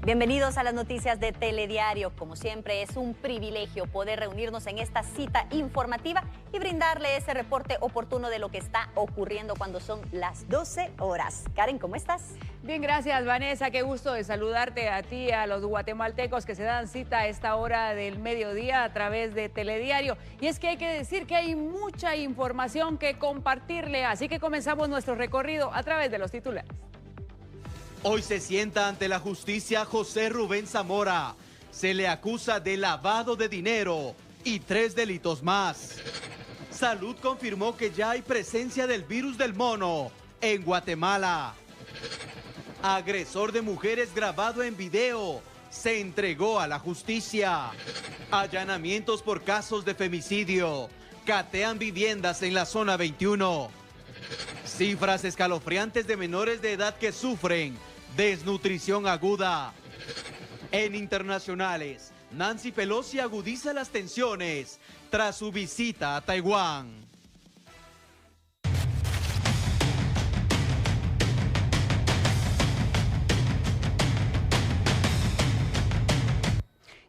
Bienvenidos a las noticias de Telediario. Como siempre, es un privilegio poder reunirnos en esta cita informativa y brindarle ese reporte oportuno de lo que está ocurriendo cuando son las 12 horas. Karen, ¿cómo estás? Bien, gracias, Vanessa. Qué gusto de saludarte a ti y a los guatemaltecos que se dan cita a esta hora del mediodía a través de Telediario. Y es que hay que decir que hay mucha información que compartirle, así que comenzamos nuestro recorrido a través de los titulares. Hoy se sienta ante la justicia José Rubén Zamora. Se le acusa de lavado de dinero y 3 delitos más. Salud confirmó que ya hay presencia del virus del mono en Guatemala. Agresor de mujeres grabado en video se entregó a la justicia. Allanamientos por casos de femicidio. Catean viviendas en la zona 21. Cifras escalofriantes de menores de edad que sufren desnutrición aguda. En internacionales, Nancy Pelosi agudiza las tensiones tras su visita a Taiwán.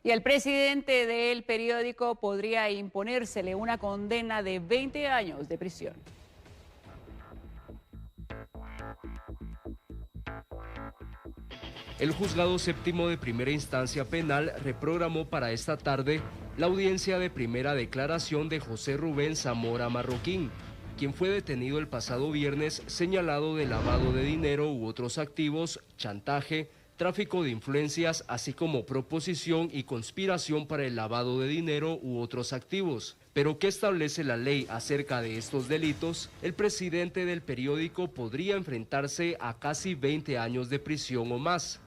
Y el presidente del periódico podría imponérsele una condena de 20 años de prisión. El Juzgado Séptimo de Primera Instancia Penal reprogramó para esta tarde la audiencia de primera declaración de José Rubén Zamora Marroquín, quien fue detenido el pasado viernes señalado de lavado de dinero u otros activos, chantaje, tráfico de influencias, así como proposición y conspiración para el lavado de dinero u otros activos. ¿Pero qué establece la ley acerca de estos delitos? El presidente del periódico podría enfrentarse a casi 20 años de prisión o más.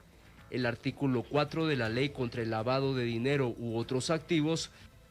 El artículo 4 de la Ley contra el lavado de dinero u otros activos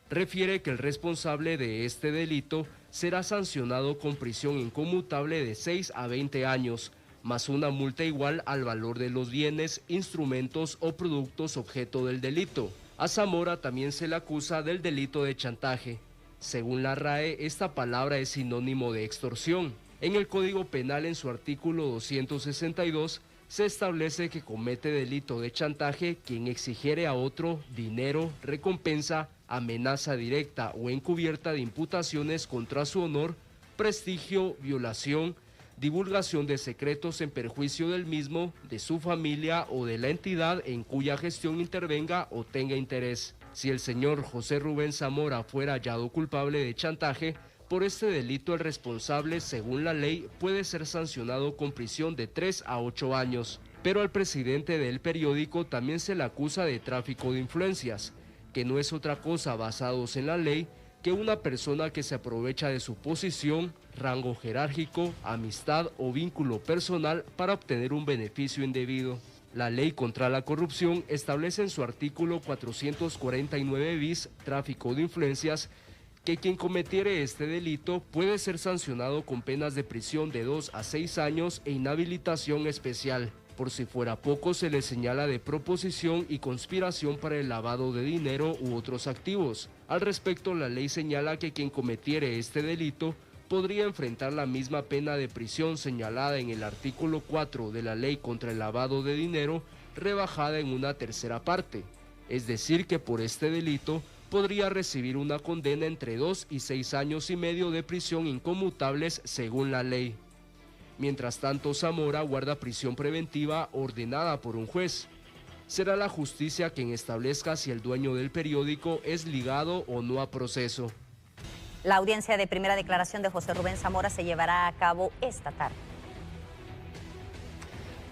refiere que el responsable de este delito será sancionado con prisión inconmutable de 6 a 20 años, más una multa igual al valor de los bienes, instrumentos o productos objeto del delito. A Zamora también se le acusa del delito de chantaje. Según la RAE, esta palabra es sinónimo de extorsión. En el Código Penal, en su artículo 262, se establece que comete delito de chantaje quien exigiere a otro dinero, recompensa, amenaza directa o encubierta de imputaciones contra su honor, prestigio, violación, divulgación de secretos en perjuicio del mismo, de su familia o de la entidad en cuya gestión intervenga o tenga interés. Si el señor José Rubén Zamora fuera hallado culpable de chantaje, por este delito el responsable, según la ley, puede ser sancionado con prisión de 3 a 8 años. Pero al presidente del periódico también se le acusa de tráfico de influencias, que no es otra cosa, basados en la ley, que una persona que se aprovecha de su posición, rango jerárquico, amistad o vínculo personal para obtener un beneficio indebido. La ley contra la corrupción establece en su artículo 449 bis, tráfico de influencias, que quien cometiere este delito puede ser sancionado con penas de prisión de 2 a 6 años e inhabilitación especial. Por si fuera poco, se le señala de proposición y conspiración para el lavado de dinero u otros activos. Al respecto, la ley señala que quien cometiere este delito podría enfrentar la misma pena de prisión señalada en el artículo 4 de la Ley contra el lavado de dinero, rebajada en una tercera parte. Es decir, que por este delito podría recibir una condena entre 2 y 6 años y medio de prisión inconmutables según la ley. Mientras tanto, Zamora guarda prisión preventiva ordenada por un juez. Será la justicia quien establezca si el dueño del periódico es ligado o no a proceso. La audiencia de primera declaración de José Rubén Zamora se llevará a cabo esta tarde.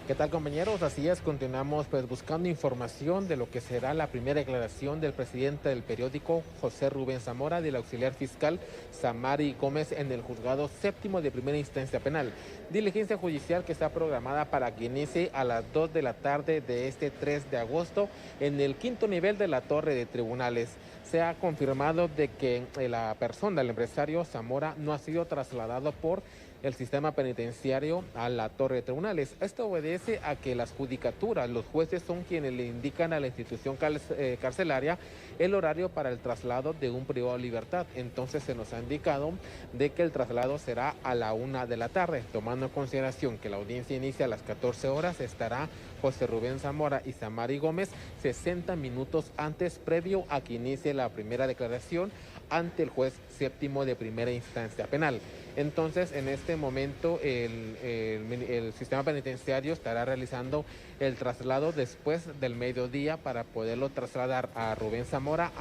¿Qué tal, compañeros? Así es, continuamos buscando información de lo que será la primera declaración del presidente del periódico, José Rubén Zamora, del auxiliar fiscal Samari Gómez en el Juzgado Séptimo de Primera Instancia Penal. Diligencia judicial que está programada para que inicie a las 2 de la tarde de este 3 de agosto en el quinto nivel de la Torre de Tribunales. Se ha confirmado de que la persona, el empresario Zamora, no ha sido trasladado por el sistema penitenciario a la Torre de Tribunales. Esto obedece a que las judicaturas, los jueces son quienes le indican a la institución carcelaria el horario para el traslado de un privado de libertad. Entonces se nos ha indicado de que el traslado será a la 1 de la tarde, tomando en consideración que la audiencia inicia a las 14 horas, estará José Rubén Zamora y Samari Gómez 60 minutos antes, previo a que inicie la primera declaración ante el juez séptimo de primera instancia penal. Entonces, en este momento, el sistema penitenciario estará realizando el traslado después del mediodía para poderlo trasladar a Rubén Zamora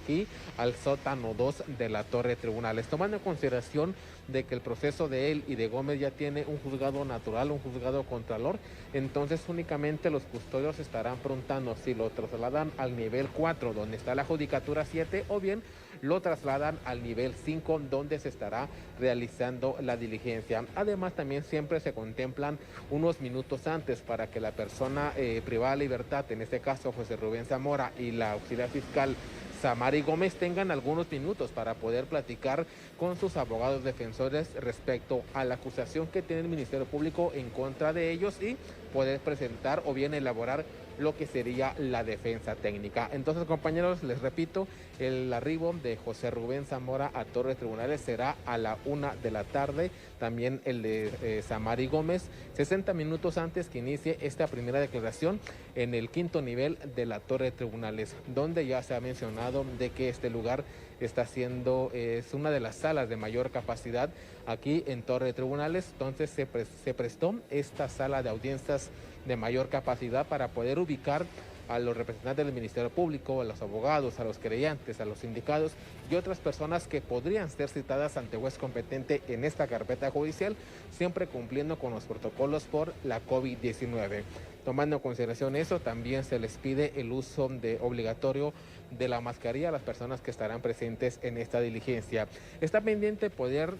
aquí al sótano 2 de la Torre de Tribunales, tomando en consideración de que el proceso de él y de Gómez ya tiene un juzgado natural, un juzgado contralor. Entonces únicamente los custodios estarán preguntando si lo trasladan al nivel 4, donde está la judicatura 7, o bien lo trasladan al nivel 5, donde se estará realizando la diligencia. Además, también siempre se contemplan unos minutos antes para que la persona privada de libertad, en este caso José Rubén Zamora y la auxiliar fiscal Samari Gómez, tengan algunos minutos para poder platicar con sus abogados defensores respecto a la acusación que tiene el Ministerio Público en contra de ellos y poder presentar o bien elaborar lo que sería la defensa técnica. Entonces, compañeros, les repito, el arribo de José Rubén Zamora a Torre de Tribunales será a la 1 de la tarde, también el de Samari Gómez, 60 minutos antes que inicie esta primera declaración en el 5º nivel de la Torre de Tribunales, donde ya se ha mencionado de que este lugar está siendo, es una de las salas de mayor capacidad aquí en Torre de Tribunales. Entonces se prestó esta sala de audiencias de mayor capacidad para poder ubicar a los representantes del Ministerio Público, a los abogados, a los querellantes, a los sindicados y otras personas que podrían ser citadas ante juez competente en esta carpeta judicial, siempre cumpliendo con los protocolos por la COVID-19. Tomando en consideración eso, también se les pide el uso obligatorio de la mascarilla a las personas que estarán presentes en esta diligencia. Está pendiente poder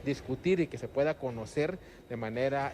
discutir y que se pueda conocer de manera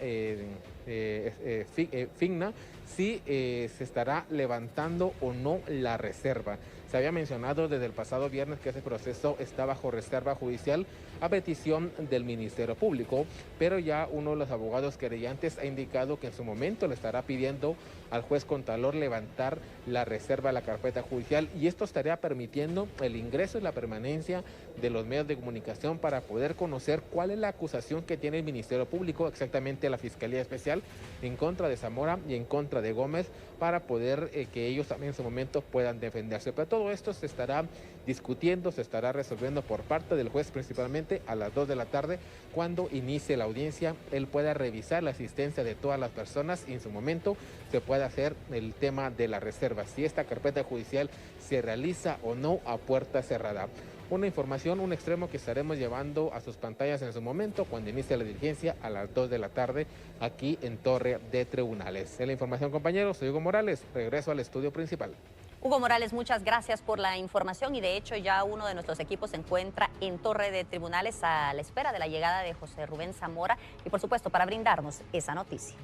fina si se estará levantando o no la reserva. Se había mencionado desde el pasado viernes que ese proceso está bajo reserva judicial a petición del Ministerio Público, pero ya uno de los abogados querellantes ha indicado que en su momento le estará pidiendo al juez contralor levantar la reserva de la carpeta judicial, y esto estaría permitiendo el ingreso y la permanencia de los medios de comunicación para poder conocer cuál es la acusación que tiene el Ministerio Público, exactamente la Fiscalía Especial, en contra de Zamora y en contra de Gómez, para poder que ellos también en su momento puedan defenderse. Pero todo esto se estará discutiendo, se estará resolviendo por parte del juez, principalmente a las 2 de la tarde, cuando inicie la audiencia. Él pueda revisar la asistencia de todas las personas y en su momento se pueda hacer el tema de la reserva, si esta carpeta judicial se realiza o no a puerta cerrada. Una información, un extremo que estaremos llevando a sus pantallas en su momento cuando inicie la diligencia a las 2 de la tarde aquí en Torre de Tribunales. Es la información, compañeros. Soy Hugo Morales. Regreso al estudio principal. Hugo Morales, muchas gracias por la información, y de hecho ya uno de nuestros equipos se encuentra en Torre de Tribunales a la espera de la llegada de José Rubén Zamora y por supuesto para brindarnos esa noticia.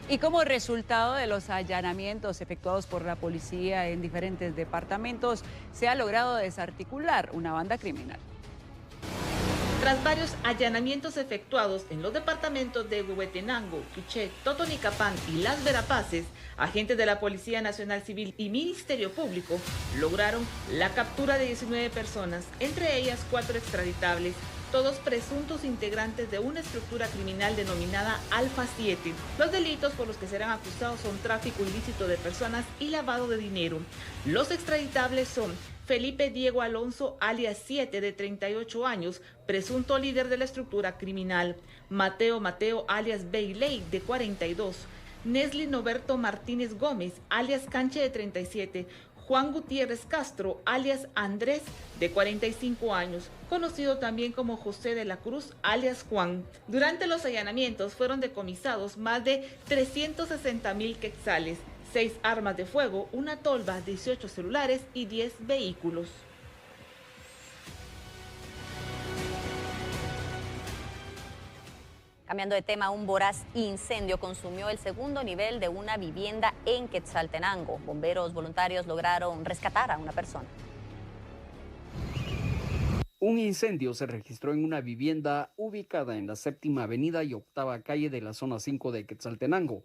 Y como resultado de los allanamientos efectuados por la policía en diferentes departamentos, se ha logrado desarticular una banda criminal. Tras varios allanamientos efectuados en los departamentos de Huehuetenango, Quiché, Totonicapán y Las Verapaces, agentes de la Policía Nacional Civil y Ministerio Público lograron la captura de 19 personas, entre ellas 4 extraditables, todos presuntos integrantes de una estructura criminal denominada Alfa 7. Los delitos por los que serán acusados son tráfico ilícito de personas y lavado de dinero. Los extraditables son Felipe Diego Alonso, alias 7, de 38 años, presunto líder de la estructura criminal. Mateo, alias Bailey, de 42. Nesli Noberto Martínez Gómez, alias Canche, de 37. Juan Gutiérrez Castro, alias Andrés, de 45 años, conocido también como José de la Cruz, alias Juan. Durante los allanamientos fueron decomisados más de 360,000 quetzales, 6 armas de fuego, una tolva, 18 celulares y 10 vehículos. Cambiando de tema, un voraz incendio consumió el segundo nivel de una vivienda en Quetzaltenango. Bomberos voluntarios lograron rescatar a una persona. Un incendio se registró en una vivienda ubicada en la 7ª Avenida y 8ª Calle de la zona 5 de Quetzaltenango.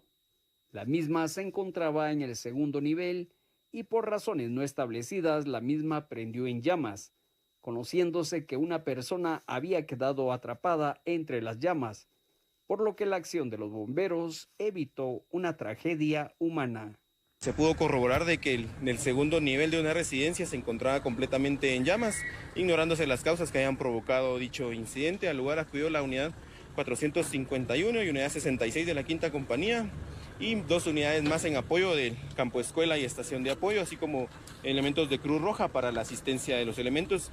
La misma se encontraba en el segundo nivel y por razones no establecidas la misma prendió en llamas. conociéndose que una persona había quedado atrapada entre las llamas, por lo que la acción de los bomberos evitó una tragedia humana. Se pudo corroborar de que el segundo nivel de una residencia se encontraba completamente en llamas, ignorándose las causas que hayan provocado dicho incidente. Al lugar acudió la unidad 451 y unidad 66 de la Quinta Compañía y 2 unidades más en apoyo del campo escuela y estación de apoyo, así como elementos de Cruz Roja para la asistencia de los elementos.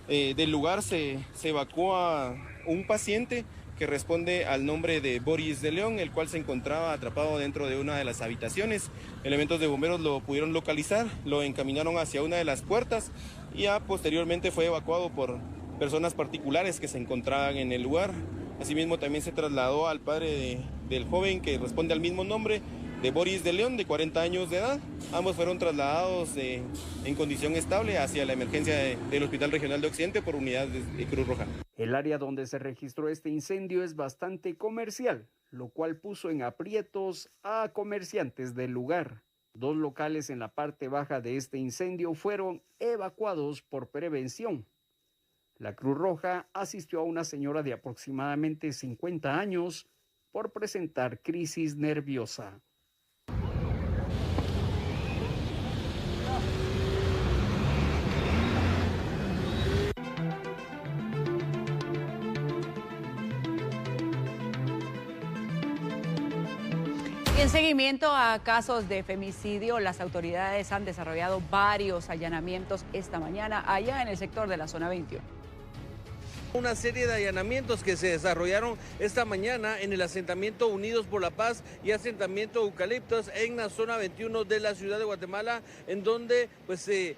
Del lugar se evacuó a un paciente que responde al nombre de Boris de León, el cual se encontraba atrapado dentro de una de las habitaciones. Elementos de bomberos lo pudieron localizar, lo encaminaron hacia una de las puertas y ya posteriormente fue evacuado por personas particulares que se encontraban en el lugar. Asimismo también se trasladó al padre del joven que responde al mismo nombre, de Boris de León, de 40 años de edad. Ambos fueron trasladados en condición estable hacia la emergencia del Hospital Regional de Occidente por unidad de Cruz Roja. El área donde se registró este incendio es bastante comercial, lo cual puso en aprietos a comerciantes del lugar. 2 locales en la parte baja de este incendio fueron evacuados por prevención. La Cruz Roja asistió a una señora de aproximadamente 50 años por presentar crisis nerviosa. En seguimiento a casos de femicidio, las autoridades han desarrollado varios allanamientos esta mañana allá en el sector de la zona 21. Una serie de allanamientos que se desarrollaron esta mañana en el asentamiento Unidos por la Paz y asentamiento Eucaliptos en la zona 21 de la ciudad de Guatemala, en donde pues se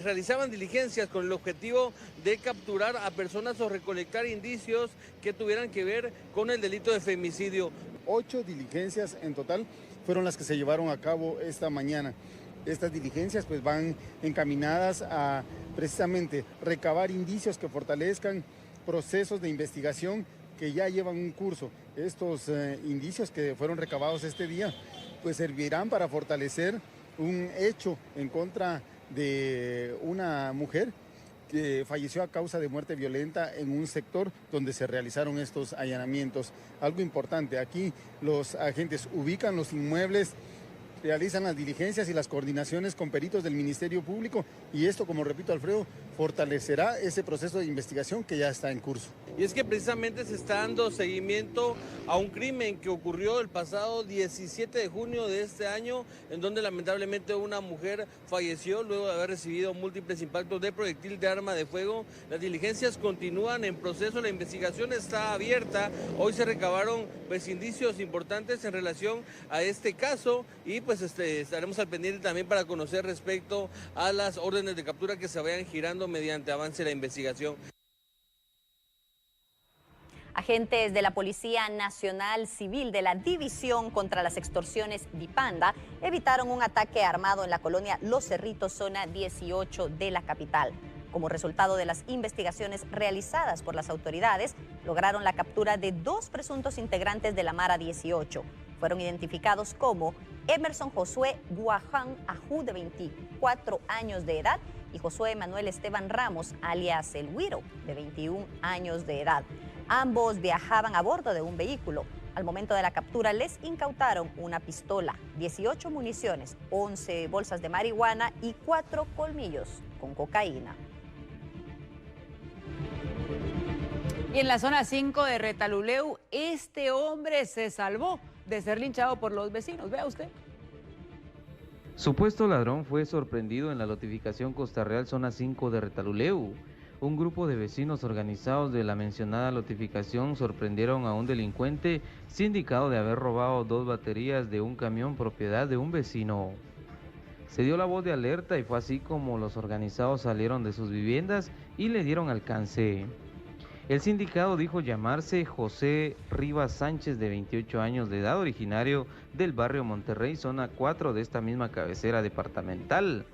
realizaban diligencias con el objetivo de capturar a personas o recolectar indicios que tuvieran que ver con el delito de femicidio. 8 diligencias en total fueron las que se llevaron a cabo esta mañana. Estas diligencias pues van encaminadas a precisamente recabar indicios que fortalezcan procesos de investigación que ya llevan un curso. Estos indicios que fueron recabados este día pues servirán para fortalecer un hecho en contra de una mujer que falleció a causa de muerte violenta en un sector donde se realizaron estos allanamientos. Algo importante, aquí los agentes ubican los inmuebles, realizan las diligencias y las coordinaciones con peritos del Ministerio Público y esto, como repito Alfredo, fortalecerá ese proceso de investigación que ya está en curso. Y es que precisamente se está dando seguimiento a un crimen que ocurrió el pasado 17 de junio de este año, en donde lamentablemente una mujer falleció luego de haber recibido múltiples impactos de proyectil de arma de fuego. Las diligencias continúan en proceso, la investigación está abierta. Hoy se recabaron pues indicios importantes en relación a este caso y pues estaremos al pendiente también para conocer respecto a las órdenes de captura que se vayan girando mediante avance la investigación. Agentes de la Policía Nacional Civil de la División contra las Extorsiones DIPANDA evitaron un ataque armado en la colonia Los Cerritos, zona 18 de la capital. Como resultado de las investigaciones realizadas por las autoridades, lograron la captura de 2 presuntos integrantes de la Mara 18. Fueron identificados como Emerson Josué Guaján Ajú, de 24 años de edad, y Josué Manuel Esteban Ramos, alias El Güiro, de 21 años de edad. Ambos viajaban a bordo de un vehículo. Al momento de la captura les incautaron una pistola, 18 municiones, 11 bolsas de marihuana y 4 colmillos con cocaína. Y en la zona 5 de Retaluleu, este hombre se salvó de ser linchado por los vecinos. Vea usted. Supuesto ladrón fue sorprendido en la lotificación Costa Real, zona 5 de Retaluleu. Un grupo de vecinos organizados de la mencionada lotificación sorprendieron a un delincuente sindicado de haber robado 2 baterías de un camión propiedad de un vecino. Se dio la voz de alerta y fue así como los organizados salieron de sus viviendas y le dieron alcance. El sindicado dijo llamarse José Rivas Sánchez, de 28 años de edad, originario del barrio Monterrey, zona 4 de esta misma cabecera departamental.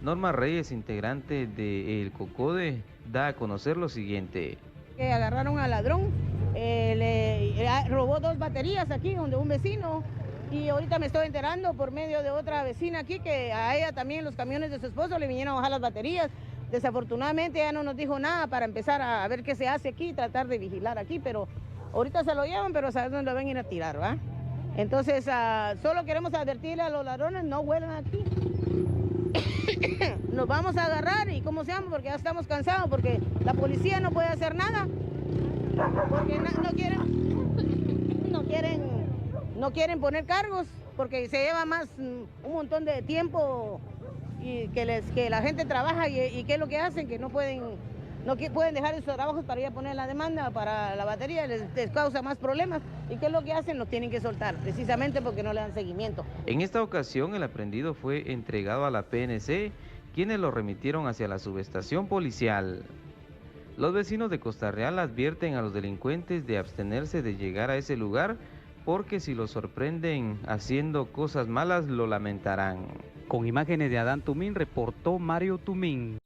Norma Reyes, integrante de El Cocode, da a conocer lo siguiente. Agarraron al ladrón, le robó 2 baterías aquí donde un vecino, y ahorita me estoy enterando por medio de otra vecina aquí que a ella también los camiones de su esposo le vinieron a bajar las baterías Desafortunadamente ya no nos dijo nada para empezar a ver qué se hace aquí, tratar de vigilar aquí, pero ahorita se lo llevan, pero saber dónde lo van a ir a tirar, ¿va? Entonces, solo queremos advertirle a los ladrones, no vuelvan aquí. Nos vamos a agarrar y cómo se llama, porque ya estamos cansados, porque la policía no puede hacer nada, porque no quieren poner cargos, porque se lleva más un montón de tiempo y que la gente trabaja y qué es lo que hacen, que no pueden dejar esos trabajos para ir a poner la demanda para la batería, les causa más problemas. ¿Y qué es lo que hacen? Los tienen que soltar, precisamente porque no le dan seguimiento. En esta ocasión el aprendido fue entregado a la PNC, quienes lo remitieron hacia la subestación policial. Los vecinos de Costa Real advierten a los delincuentes de abstenerse de llegar a ese lugar, porque si los sorprenden haciendo cosas malas lo lamentarán. Con imágenes de Adán Tumín, reportó Mario Tumín.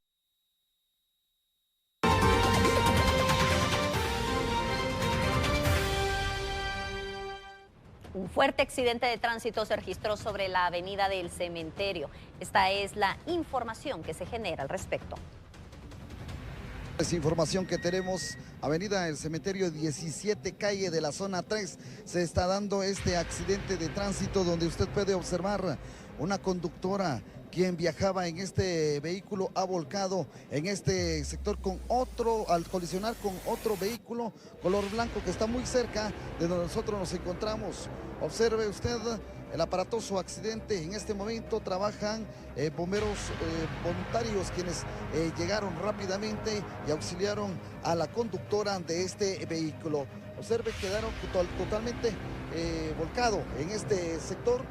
Un fuerte accidente de tránsito se registró sobre la avenida del Cementerio. Esta es la información que se genera al respecto. Es información que tenemos, avenida del Cementerio 17, calle de la zona 3. Se está dando este accidente de tránsito donde usted puede observar una conductora quien viajaba en este vehículo ha volcado en este sector al colisionar con otro vehículo color blanco que está muy cerca de donde nosotros nos encontramos. Observe usted el aparatoso accidente. En este momento trabajan bomberos voluntarios quienes llegaron rápidamente y auxiliaron a la conductora de este vehículo. Observe, quedaron totalmente volcado en este sector.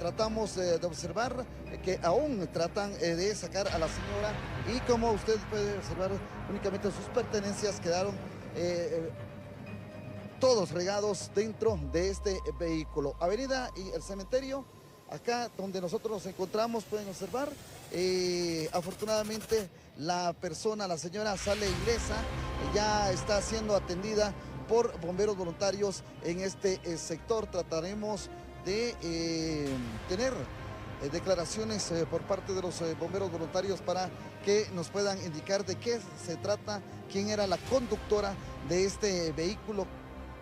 Tratamos de observar que aún tratan de sacar a la señora y como usted puede observar, únicamente sus pertenencias quedaron todos regados dentro de este vehículo. Avenida y el Cementerio, acá donde nosotros nos encontramos, pueden observar, afortunadamente la señora sale ilesa, ya está siendo atendida por bomberos voluntarios en este sector. Trataremos de tener declaraciones por parte de los bomberos voluntarios para que nos puedan indicar de qué se trata, quién era la conductora de este vehículo.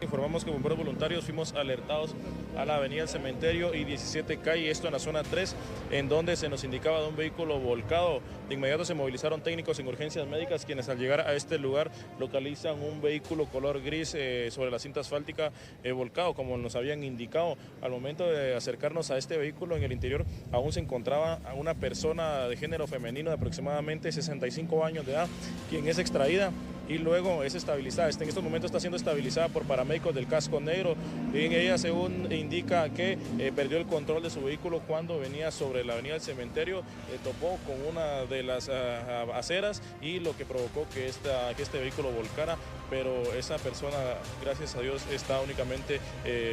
Informamos que bomberos voluntarios fuimos alertados a la avenida del Cementerio y 17 calle, esto en la zona 3, en donde se nos indicaba de un vehículo volcado. De inmediato se movilizaron técnicos en urgencias médicas, quienes al llegar a este lugar localizan un vehículo color gris sobre la cinta asfáltica volcado, como nos habían indicado. Al momento de acercarnos a este vehículo, en el interior aún se encontraba una persona de género femenino de aproximadamente 65 años de edad, quien es extraída y luego es estabilizada. En estos momentos está siendo estabilizada por paramédicos del casco negro. En ella, según indica, que perdió el control de su vehículo cuando venía sobre la avenida del Cementerio, topó con una de las aceras y lo que provocó que este vehículo volcara, pero esa persona, gracias a Dios, está únicamente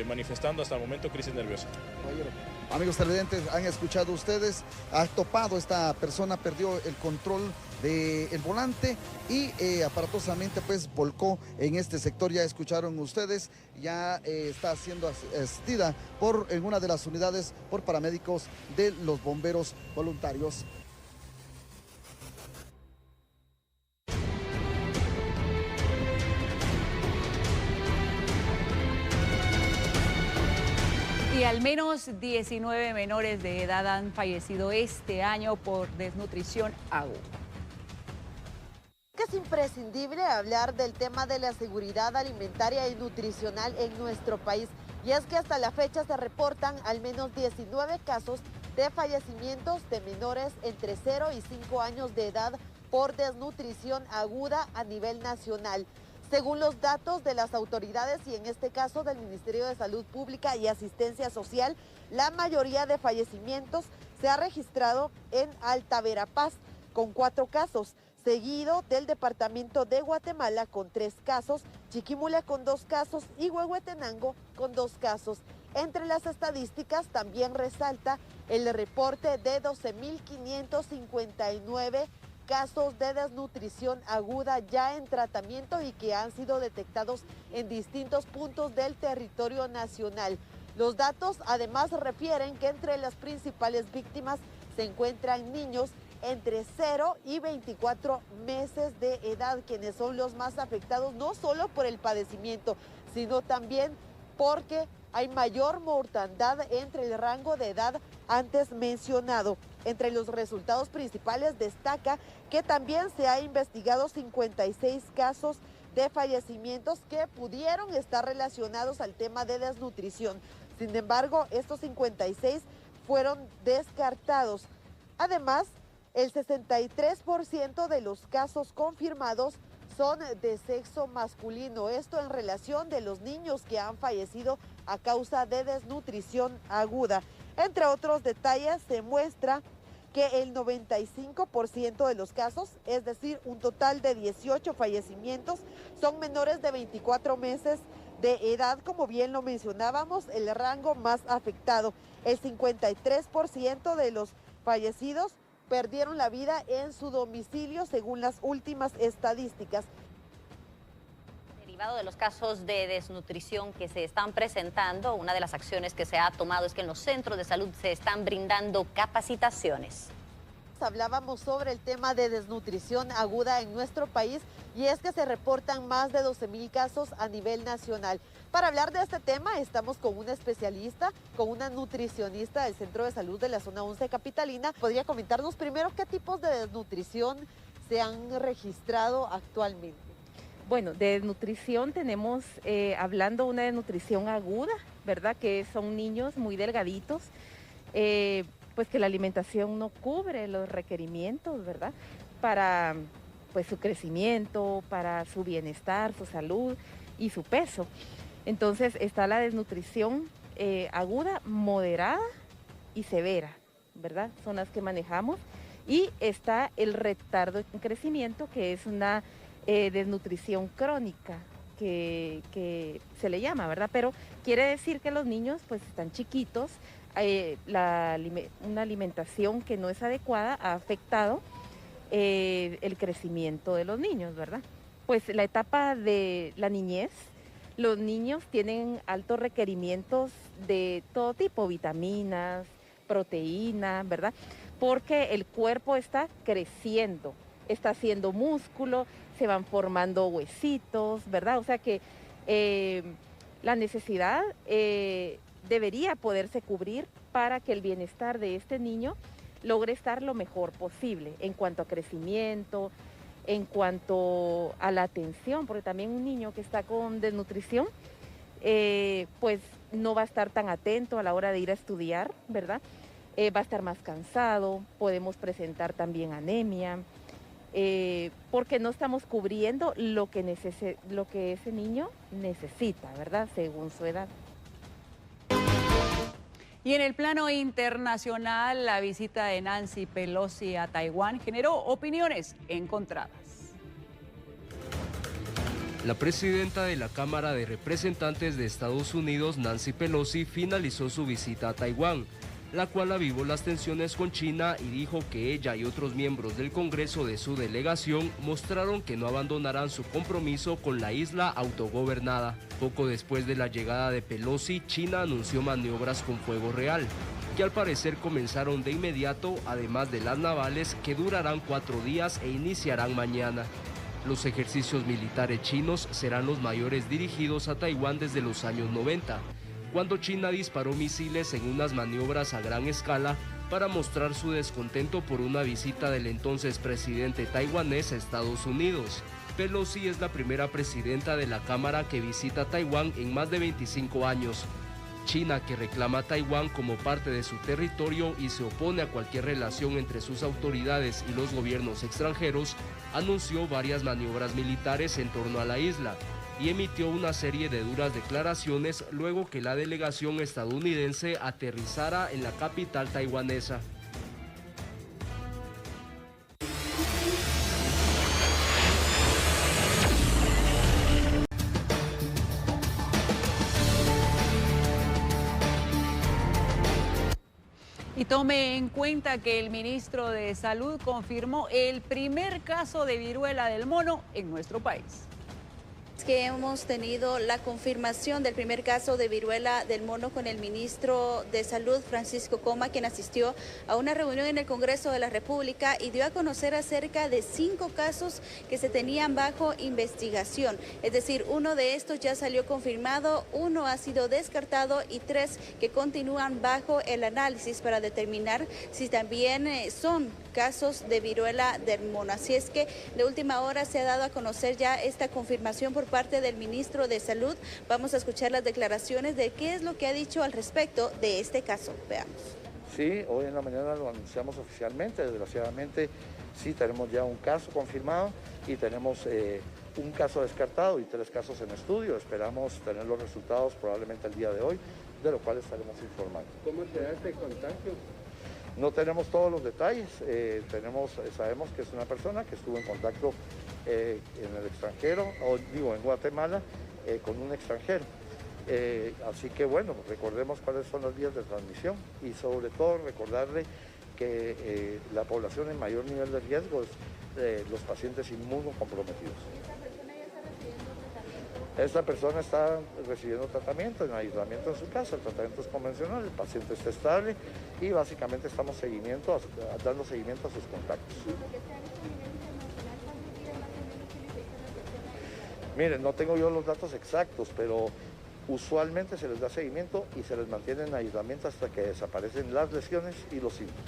manifestando hasta el momento crisis nerviosa. Amigos televidentes, han escuchado ustedes, ha topado esta persona, perdió el control del volante y aparatosamente pues volcó en este sector. Ya escucharon ustedes, ya está siendo asistida en una de las unidades por paramédicos de los bomberos voluntarios. Y al menos 19 menores de edad han fallecido este año por desnutrición aguda. Es imprescindible hablar del tema de la seguridad alimentaria y nutricional en nuestro país. Y es que hasta la fecha se reportan al menos 19 casos de fallecimientos de menores entre 0 y 5 años de edad por desnutrición aguda a nivel nacional. Según los datos de las autoridades y en este caso del Ministerio de Salud Pública y Asistencia Social, la mayoría de fallecimientos se ha registrado en Alta Verapaz con 4 casos, seguido del departamento de Guatemala con 3 casos, Chiquimula con 2 casos y Huehuetenango con 2 casos. Entre las estadísticas también resalta el reporte de 12.559 casos de desnutrición aguda ya en tratamiento y que han sido detectados en distintos puntos del territorio nacional. Los datos además refieren que entre las principales víctimas se encuentran niños entre 0 y 24 meses de edad, quienes son los más afectados, no solo por el padecimiento, sino también porque hay mayor mortandad entre el rango de edad antes mencionado. Entre los resultados principales destaca que también se ha investigado 56 casos de fallecimientos que pudieron estar relacionados al tema de desnutrición. Sin embargo, estos 56 fueron descartados. Además, el 63% de los casos confirmados son de sexo masculino. Esto en relación de los niños que han fallecido a causa de desnutrición aguda. Entre otros detalles, se muestra que el 95% de los casos, es decir, un total de 18 fallecimientos, son menores de 24 meses de edad, como bien lo mencionábamos, el rango más afectado. El 53% de los fallecidos perdieron la vida en su domicilio, según las últimas estadísticas. Derivado de los casos de desnutrición que se están presentando, una de las acciones que se ha tomado es que en los centros de salud se están brindando capacitaciones. Hablábamos sobre el tema de desnutrición aguda en nuestro país y es que se reportan más de 12,000 casos a nivel nacional. Para hablar de este tema estamos con una especialista, con una nutricionista del Centro de Salud de la Zona 11 Capitalina. ¿Podría comentarnos primero qué tipos de desnutrición se han registrado actualmente? Bueno, de desnutrición tenemos, hablando una desnutrición aguda, ¿verdad? Que son niños muy delgaditos, pues que la alimentación no cubre los requerimientos, ¿verdad? Para pues su crecimiento, para su bienestar, su salud y su peso. Entonces está la desnutrición aguda, moderada y severa, ¿verdad? Son las que manejamos. Y está el retardo en crecimiento, que es una desnutrición crónica, que se le llama, ¿verdad? Pero quiere decir que los niños pues están chiquitos, una alimentación que no es adecuada ha afectado el crecimiento de los niños, ¿verdad? Pues la etapa de la niñez, los niños tienen altos requerimientos de todo tipo, vitaminas, proteínas, ¿verdad? Porque el cuerpo está creciendo, está haciendo músculo, se van formando huesitos, ¿verdad? O sea que la necesidad debería poderse cubrir para que el bienestar de este niño logre estar lo mejor posible en cuanto a crecimiento, en cuanto a la atención, porque también un niño que está con desnutrición, pues no va a estar tan atento a la hora de ir a estudiar, ¿verdad? Va a estar más cansado, podemos presentar también anemia, porque no estamos cubriendo lo que ese niño necesita, ¿verdad? Según su edad. Y en el plano internacional, la visita de Nancy Pelosi a Taiwán generó opiniones encontradas. La presidenta de la Cámara de Representantes de Estados Unidos, Nancy Pelosi, finalizó su visita a Taiwán, la cual avivó las tensiones con China y dijo que ella y otros miembros del Congreso de su delegación mostraron que no abandonarán su compromiso con la isla autogobernada. Poco después de la llegada de Pelosi, China anunció maniobras con fuego real, que al parecer comenzaron de inmediato, además de las navales que durarán 4 días e iniciarán mañana. Los ejercicios militares chinos serán los mayores dirigidos a Taiwán desde los años 90. Cuando China disparó misiles en unas maniobras a gran escala para mostrar su descontento por una visita del entonces presidente taiwanés a Estados Unidos. Pelosi es la primera presidenta de la Cámara que visita Taiwán en más de 25 años. China, que reclama a Taiwán como parte de su territorio y se opone a cualquier relación entre sus autoridades y los gobiernos extranjeros, anunció varias maniobras militares en torno a la isla y emitió una serie de duras declaraciones luego que la delegación estadounidense aterrizara en la capital taiwanesa. Y tome en cuenta que el ministro de Salud confirmó el primer caso de viruela del mono en nuestro país. es que hemos tenido la confirmación del primer caso de viruela del mono con el ministro de Salud, Francisco Coma, quien asistió a una reunión en el Congreso de la República y dio a conocer acerca de 5 casos que se tenían bajo investigación. Es decir, uno de estos ya salió confirmado, uno ha sido descartado y 3 que continúan bajo el análisis para determinar si también son casos de viruela del mono. Así es que de última hora se ha dado a conocer ya esta confirmación por parte del ministro de Salud. Vamos a escuchar las declaraciones de qué es lo que ha dicho al respecto de este caso. Veamos. Sí, hoy en la mañana lo anunciamos oficialmente. Desgraciadamente sí tenemos ya un caso confirmado y tenemos un caso descartado y 3 casos en estudio. Esperamos tener los resultados probablemente el día de hoy, de lo cual estaremos informando. ¿Cómo se da este contagio? No tenemos todos los detalles, sabemos que es una persona que estuvo en contacto en el extranjero, en Guatemala, con un extranjero. Así que bueno, recordemos cuáles son las vías de transmisión y sobre todo recordarle que la población en mayor nivel de riesgo es los pacientes inmunocomprometidos. Esta persona está recibiendo tratamiento, en aislamiento en su casa, el tratamiento es convencional, el paciente está estable y básicamente estamos dando seguimiento a sus contactos. Miren, no tengo yo los datos exactos, pero usualmente se les da seguimiento y se les mantiene en aislamiento hasta que desaparecen las lesiones y los síntomas.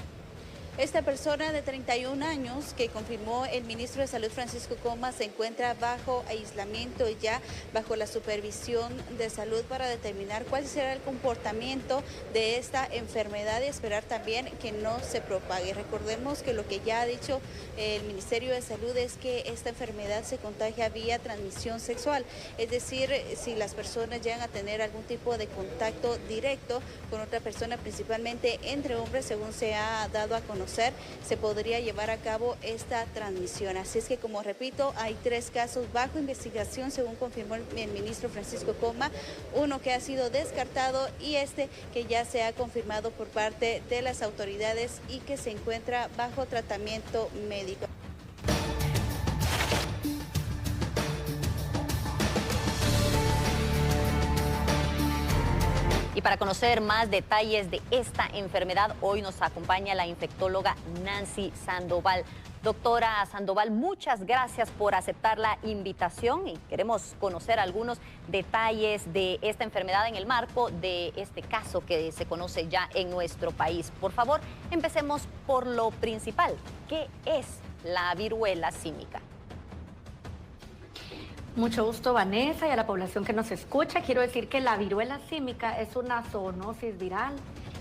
Esta persona de 31 años que confirmó el ministro de Salud Francisco Coma se encuentra bajo aislamiento y ya bajo la supervisión de salud para determinar cuál será el comportamiento de esta enfermedad y esperar también que no se propague. Recordemos que lo que ya ha dicho el Ministerio de Salud es que esta enfermedad se contagia vía transmisión sexual, es decir, si las personas llegan a tener algún tipo de contacto directo con otra persona, principalmente entre hombres, según se ha dado a conocer, se podría llevar a cabo esta transmisión. Así es que, como repito, hay 3 casos bajo investigación, según confirmó el ministro Francisco Coma, uno que ha sido descartado y este que ya se ha confirmado por parte de las autoridades y que se encuentra bajo tratamiento médico. Y para conocer más detalles de esta enfermedad, hoy nos acompaña la infectóloga Nancy Sandoval. Doctora Sandoval, muchas gracias por aceptar la invitación y queremos conocer algunos detalles de esta enfermedad en el marco de este caso que se conoce ya en nuestro país. Por favor, empecemos por lo principal. ¿Qué es la viruela símica? Mucho gusto, Vanessa, y a la población que nos escucha. Quiero decir que la viruela símica es una zoonosis viral.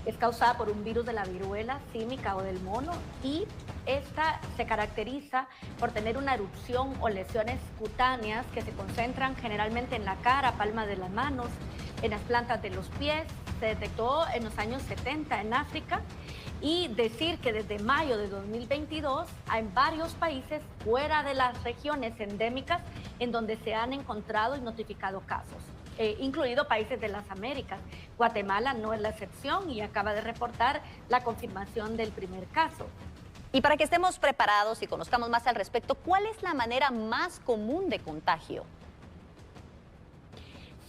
Es causada por un virus de la viruela símica o del mono y esta se caracteriza por tener una erupción o lesiones cutáneas que se concentran generalmente en la cara, palma de las manos, en las plantas de los pies. Se detectó en los años 70 en África. Y decir que desde mayo de 2022 hay varios países fuera de las regiones endémicas en donde se han encontrado y notificado casos, incluido países de las Américas. Guatemala no es la excepción y acaba de reportar la confirmación del primer caso. Y para que estemos preparados y conozcamos más al respecto, ¿cuál es la manera más común de contagio?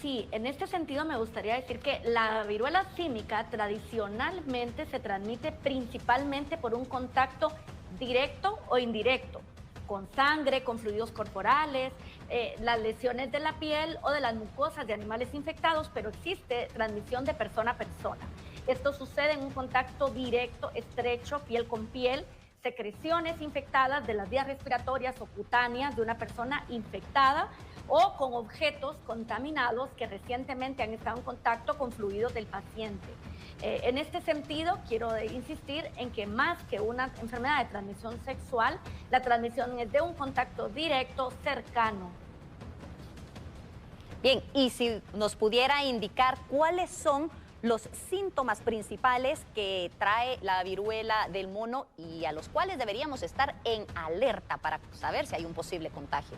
Sí, en este sentido me gustaría decir que la viruela símica tradicionalmente se transmite principalmente por un contacto directo o indirecto, con sangre, con fluidos corporales, las lesiones de la piel o de las mucosas de animales infectados, pero existe transmisión de persona a persona. Esto sucede en un contacto directo, estrecho, piel con piel, secreciones infectadas de las vías respiratorias o cutáneas de una persona infectada o con objetos contaminados que recientemente han estado en contacto con fluidos del paciente. En este sentido, quiero insistir en que más que una enfermedad de transmisión sexual, la transmisión es de un contacto directo, cercano. Bien, y si nos pudiera indicar cuáles son los síntomas principales que trae la viruela del mono y a los cuales deberíamos estar en alerta para saber si hay un posible contagio.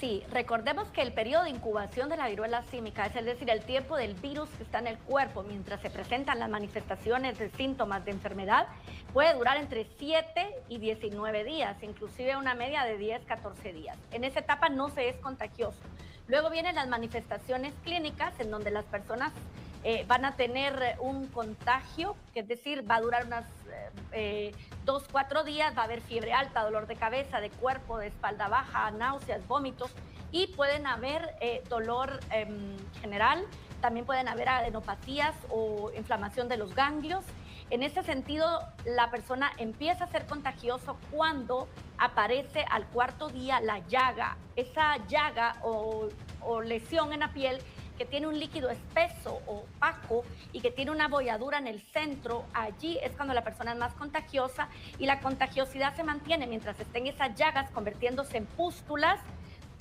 Sí, recordemos que el periodo de incubación de la viruela símica, es decir, el tiempo del virus que está en el cuerpo mientras se presentan las manifestaciones de síntomas de enfermedad, puede durar entre 7 y 19 días, inclusive una media de 10, 14 días. En esa etapa no se es contagioso. Luego vienen las manifestaciones clínicas en donde las personas van a tener un contagio, que es decir, va a durar unas 2, 4 días, va a haber fiebre alta, dolor de cabeza, de cuerpo, de espalda baja, náuseas, vómitos y pueden haber dolor general, también pueden haber adenopatías o inflamación de los ganglios. En este sentido, la persona empieza a ser contagioso cuando aparece al 4.º día la llaga, esa llaga o lesión en la piel que tiene un líquido espeso o opaco y que tiene una bolladura en el centro. Allí es cuando la persona es más contagiosa y la contagiosidad se mantiene mientras estén esas llagas convirtiéndose en pústulas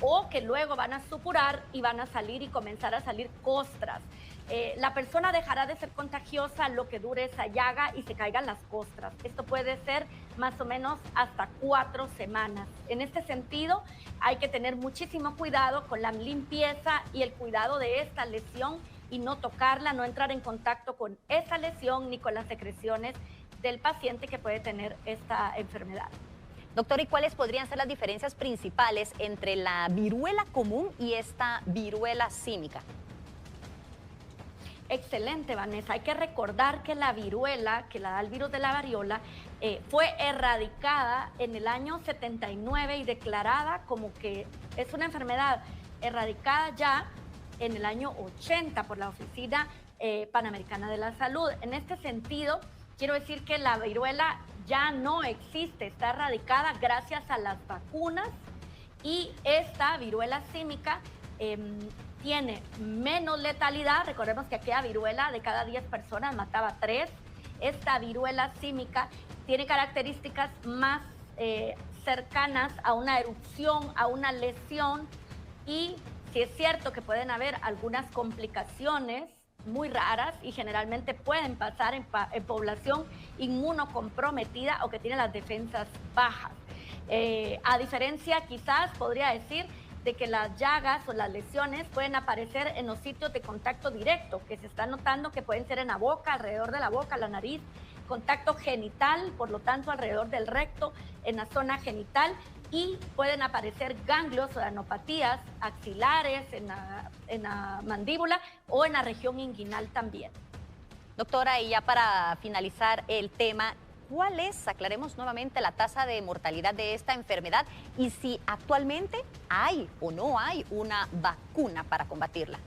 o que luego van a supurar y van a salir y comenzar a salir costras. La persona dejará de ser contagiosa lo que dure esa llaga y se caigan las costras. Esto puede ser más o menos hasta 4 semanas. En este sentido, hay que tener muchísimo cuidado con la limpieza y el cuidado de esta lesión y no tocarla, no entrar en contacto con esa lesión ni con las secreciones del paciente que puede tener esta enfermedad. Doctor, ¿y cuáles podrían ser las diferencias principales entre la viruela común y esta viruela símica? Excelente, Vanessa. Hay que recordar que la viruela, que la da el virus de la variola, fue erradicada en el año 79 y declarada como que es una enfermedad erradicada ya en el año 80 por la Oficina Panamericana de la Salud. En este sentido, quiero decir que la viruela ya no existe, está erradicada gracias a las vacunas y esta viruela símica tiene menos letalidad. Recordemos que aquella viruela de cada 10 personas mataba 3. Esta viruela símica tiene características más cercanas a una erupción, a una lesión y sí es cierto que pueden haber algunas complicaciones muy raras y generalmente pueden pasar en población inmunocomprometida o que tiene las defensas bajas. A diferencia, quizás podría decir, de que las llagas o las lesiones pueden aparecer en los sitios de contacto directo, que se está notando que pueden ser en la boca, alrededor de la boca, la nariz, contacto genital, por lo tanto alrededor del recto, en la zona genital, y pueden aparecer ganglios o adenopatías axilares en la mandíbula o en la región inguinal también. Doctora, y ya para finalizar el tema, ¿cuál es, aclaremos nuevamente, la tasa de mortalidad de esta enfermedad y si actualmente hay o no hay una vacuna para combatirla?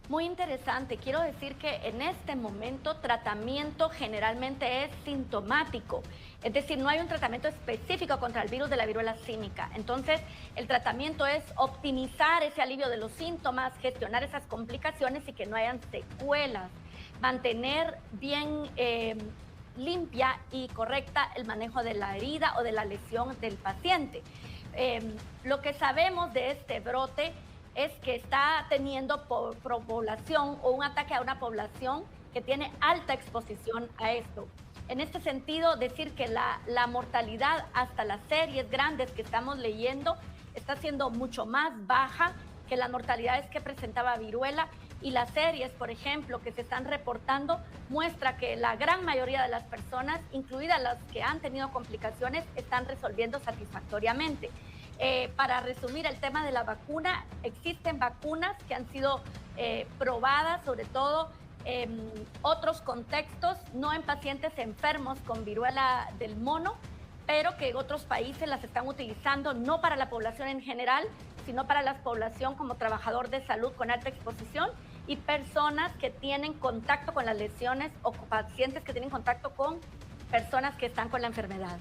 Muy interesante. Quiero decir que en este momento tratamiento generalmente es sintomático. Es decir, no hay un tratamiento específico contra el virus de la viruela símica. Entonces, el tratamiento es optimizar ese alivio de los síntomas, gestionar esas complicaciones y que no hayan secuelas. Mantener bien limpia y correcta el manejo de la herida o de la lesión del paciente. Lo que sabemos de este brote es que está teniendo por población o un ataque a una población que tiene alta exposición a esto. En este sentido, decir que la mortalidad hasta las series grandes que estamos leyendo está siendo mucho más baja que las mortalidades que presentaba viruela, y las series, por ejemplo, que se están reportando, muestra que la gran mayoría de las personas, incluidas las que han tenido complicaciones, están resolviendo satisfactoriamente. Para resumir el tema de la vacuna, existen vacunas que han sido probadas, sobre todo en otros contextos, no en pacientes enfermos con viruela del mono, pero que en otros países las están utilizando no para la población en general, sino para la población como trabajador de salud con alta exposición y personas que tienen contacto con las lesiones o pacientes que tienen contacto con personas que están con la enfermedad.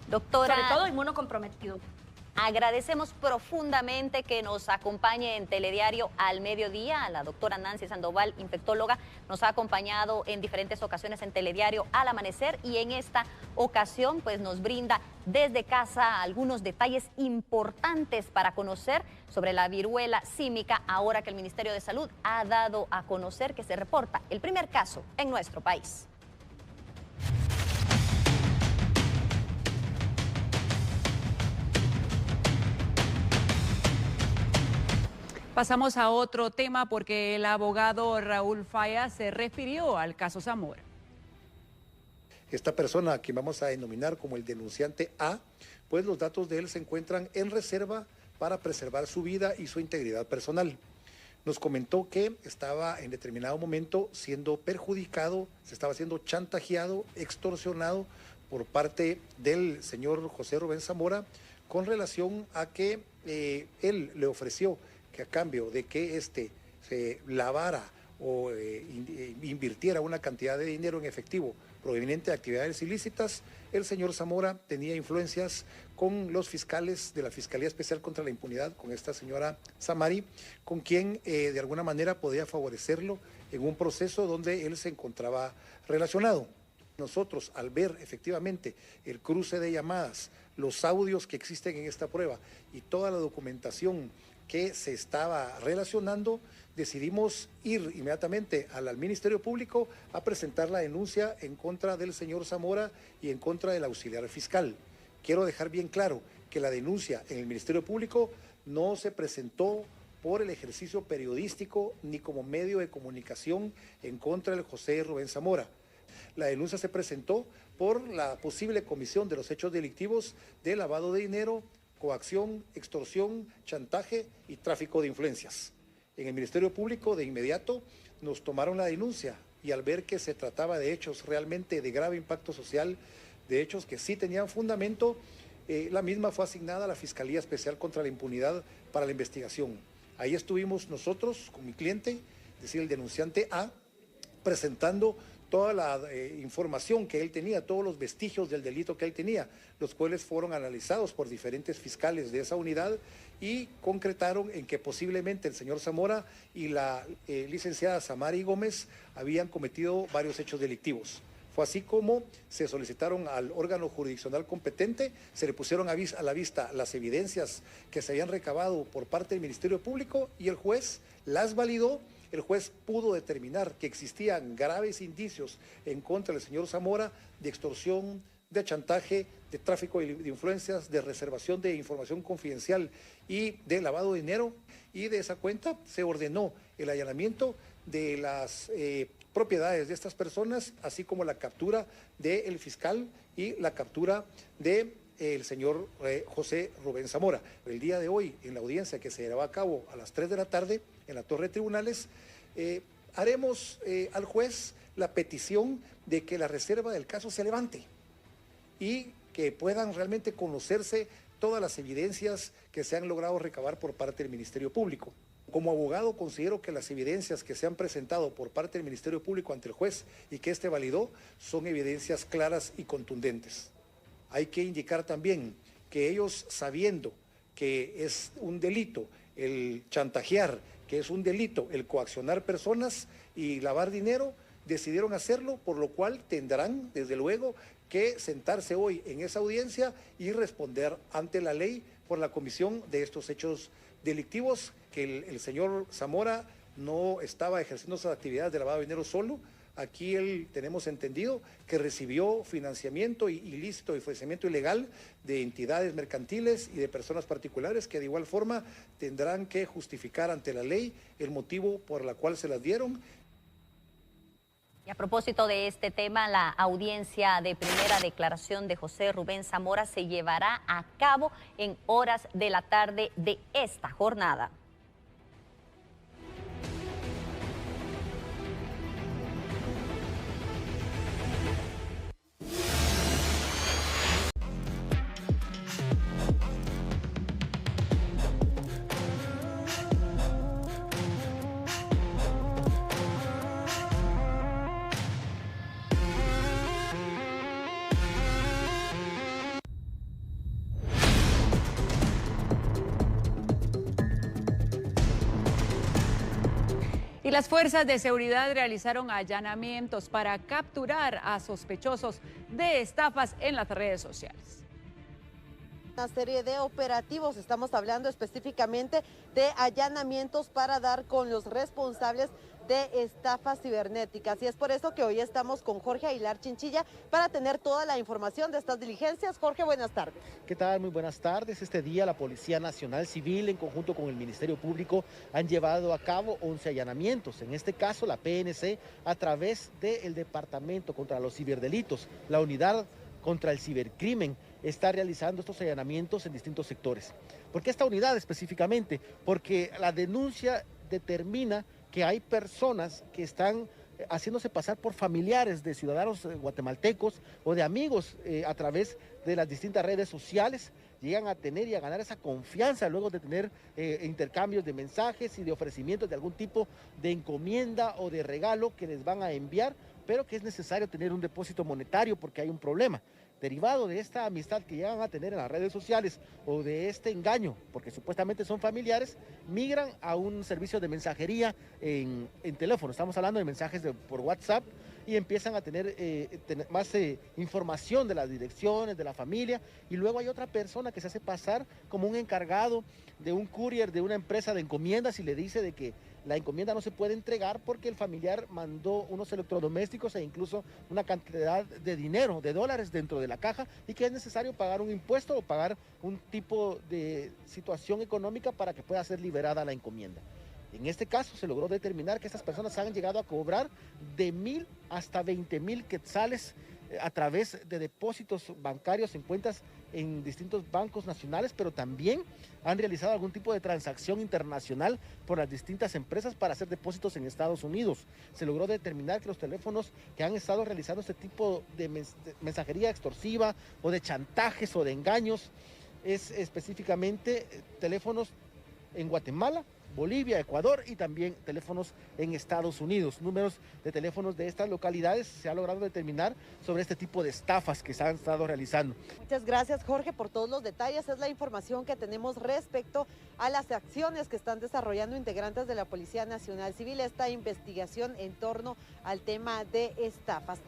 Doctora, sobre todo inmunocomprometidos. Agradecemos profundamente que nos acompañe en Telediario al mediodía. La doctora Nancy Sandoval, infectóloga, nos ha acompañado en diferentes ocasiones en Telediario al amanecer y en esta ocasión pues nos brinda desde casa algunos detalles importantes para conocer sobre la viruela símica, ahora que el Ministerio de Salud ha dado a conocer que se reporta el primer caso en nuestro país. Pasamos a otro tema porque el abogado Raúl Falla se refirió al caso Zamora. Esta persona, a quien vamos a denominar como el denunciante A, pues los datos de él se encuentran en reserva para preservar su vida y su integridad personal. Nos comentó que estaba en determinado momento siendo perjudicado, se estaba siendo chantajeado, extorsionado por parte del señor José Rubén Zamora con relación a que él le ofreció que a cambio de que éste se lavara o invirtiera una cantidad de dinero en efectivo proveniente de actividades ilícitas, el señor Zamora tenía influencias con los fiscales de la Fiscalía Especial contra la Impunidad, con esta señora Samari, con quien de alguna manera podía favorecerlo en un proceso donde él se encontraba relacionado. Nosotros, al ver efectivamente el cruce de llamadas, los audios que existen en esta prueba y toda la documentación que se estaba relacionando, decidimos ir inmediatamente al Ministerio Público a presentar la denuncia en contra del señor Zamora y en contra del auxiliar fiscal. Quiero dejar bien claro que la denuncia en el Ministerio Público no se presentó por el ejercicio periodístico ni como medio de comunicación en contra del José Rubén Zamora. La denuncia se presentó por la posible comisión de los hechos delictivos de lavado de dinero, coacción, extorsión, chantaje y tráfico de influencias. En el Ministerio Público de inmediato nos tomaron la denuncia y al ver que se trataba de hechos realmente de grave impacto social, de hechos que sí tenían fundamento, la misma fue asignada a la Fiscalía Especial contra la Impunidad para la investigación. Ahí estuvimos nosotros con mi cliente, es decir, el denunciante A, presentando toda la información que él tenía, todos los vestigios del delito que él tenía, los cuales fueron analizados por diferentes fiscales de esa unidad y concretaron en que posiblemente el señor Zamora y la licenciada Samari Gómez habían cometido varios hechos delictivos. Fue así como se solicitaron al órgano jurisdiccional competente, se le pusieron a la vista las evidencias que se habían recabado por parte del Ministerio Público y el juez las validó. El juez pudo determinar que existían graves indicios en contra del señor Zamora de extorsión, de chantaje, de tráfico de influencias, de reservación de información confidencial y de lavado de dinero. Y de esa cuenta se ordenó el allanamiento de las propiedades de estas personas, así como la captura del fiscal y la captura del señor José Rubén Zamora. El día de hoy, en la audiencia que se llevará a cabo a las 3 de la tarde en la Torre de Tribunales, haremos al juez la petición de que la reserva del caso se levante y que puedan realmente conocerse todas las evidencias que se han logrado recabar por parte del Ministerio Público. Como abogado considero que las evidencias que se han presentado por parte del Ministerio Público ante el juez y que éste validó son evidencias claras y contundentes. Hay que indicar también que ellos, sabiendo que es un delito el chantajear, que es un delito el coaccionar personas y lavar dinero, decidieron hacerlo, por lo cual tendrán, desde luego, que sentarse hoy en esa audiencia y responder ante la ley por la comisión de estos hechos delictivos, que el señor Zamora no estaba ejerciendo esas actividades de lavado de dinero solo. Aquí tenemos entendido que recibió financiamiento ilícito y financiamiento ilegal de entidades mercantiles y de personas particulares que de igual forma tendrán que justificar ante la ley el motivo por el cual se las dieron. Y a propósito de este tema, la audiencia de primera declaración de José Rubén Zamora se llevará a cabo en horas de la tarde de esta jornada. Y las fuerzas de seguridad realizaron allanamientos para capturar a sospechosos de estafas en las redes sociales. Una serie de operativos, estamos hablando específicamente de allanamientos para dar con los responsables de estafas cibernéticas. Y es por eso que hoy estamos con Jorge Aguilar Chinchilla para tener toda la información de estas diligencias. Jorge, buenas tardes. ¿Qué tal? Muy buenas tardes. Este día la Policía Nacional Civil en conjunto con el Ministerio Público han llevado a cabo 11 allanamientos. En este caso la PNC a través del Departamento contra los Ciberdelitos, la Unidad contra el Cibercrimen, está realizando estos allanamientos en distintos sectores. ¿Por qué esta unidad específicamente? Porque la denuncia determina que hay personas que están haciéndose pasar por familiares de ciudadanos guatemaltecos o de amigos a través de las distintas redes sociales. Llegan a tener y a ganar esa confianza luego de tener intercambios de mensajes y de ofrecimientos de algún tipo de encomienda o de regalo que les van a enviar, pero que es necesario tener un depósito monetario porque hay un problema. Derivado de esta amistad que llegan a tener en las redes sociales o de este engaño, porque supuestamente son familiares, migran a un servicio de mensajería en teléfono. Estamos hablando de mensajes por WhatsApp y empiezan a tener más información de las direcciones, de la familia, y luego hay otra persona que se hace pasar como un encargado de un courier de una empresa de encomiendas y le dice de que la encomienda no se puede entregar porque el familiar mandó unos electrodomésticos e incluso una cantidad de dinero, de dólares dentro de la caja, y que es necesario pagar un impuesto o pagar un tipo de situación económica para que pueda ser liberada la encomienda. En este caso se logró determinar que estas personas han llegado a cobrar de 1,000 hasta 20,000 quetzales a través de depósitos bancarios en cuentas en distintos bancos nacionales, pero también han realizado algún tipo de transacción internacional por las distintas empresas para hacer depósitos en Estados Unidos. Se logró determinar que los teléfonos que han estado realizando este tipo de mensajería extorsiva o de chantajes o de engaños es específicamente teléfonos en Guatemala, Bolivia, Ecuador y también teléfonos en Estados Unidos. Números de teléfonos de estas localidades se ha logrado determinar sobre este tipo de estafas que se han estado realizando. Muchas gracias, Jorge, por todos los detalles. Es la información que tenemos respecto a las acciones que están desarrollando integrantes de la Policía Nacional Civil, esta investigación en torno al tema de estafas.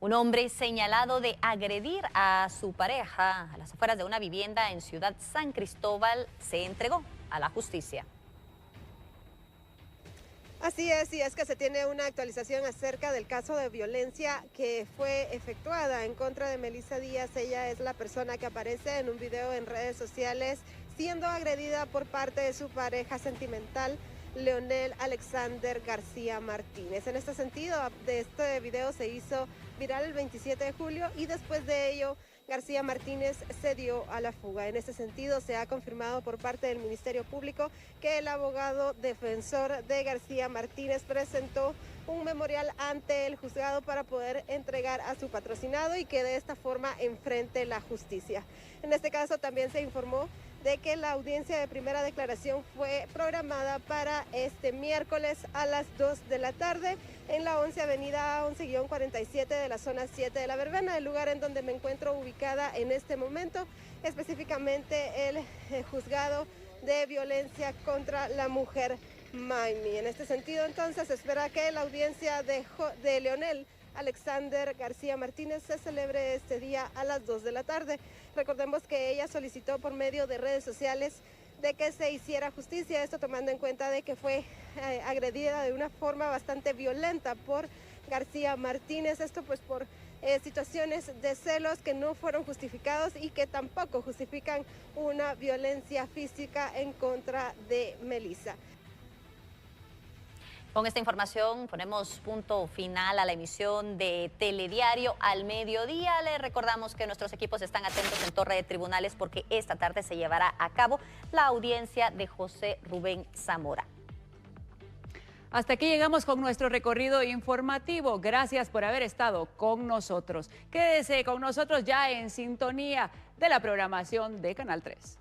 Un hombre señalado de agredir a su pareja a las afueras de una vivienda en Ciudad San Cristóbal se entregó a la justicia. Así es, y es que se tiene una actualización acerca del caso de violencia que fue efectuada en contra de Melissa Díaz. Ella es la persona que aparece en un video en redes sociales siendo agredida por parte de su pareja sentimental, Leonel Alexander García Martínez. En este sentido, de este video se hizo viral el 27 de julio y después de ello García Martínez se dio a la fuga. En ese sentido, se ha confirmado por parte del Ministerio Público que el abogado defensor de García Martínez presentó un memorial ante el juzgado para poder entregar a su patrocinado y que de esta forma enfrente la justicia. En este caso también se informó de que la audiencia de primera declaración fue programada para este miércoles a las 2 de la tarde en la 11 Avenida 11-47 de la zona 7 de La Verbena, el lugar en donde me encuentro ubicada en este momento, específicamente el juzgado de violencia contra la mujer Maimí. En este sentido, entonces, se espera que la audiencia de Leonel Alexander García Martínez se celebre este día a las 2 de la tarde. Recordemos que ella solicitó por medio de redes sociales de que se hiciera justicia, esto tomando en cuenta de que fue agredida de una forma bastante violenta por García Martínez, esto pues por situaciones de celos que no fueron justificados y que tampoco justifican una violencia física en contra de Melissa. Con esta información ponemos punto final a la emisión de Telediario al mediodía. Les recordamos que nuestros equipos están atentos en Torre de Tribunales porque esta tarde se llevará a cabo la audiencia de José Rubén Zamora. Hasta aquí llegamos con nuestro recorrido informativo. Gracias por haber estado con nosotros. Quédese con nosotros ya en sintonía de la programación de Canal 3.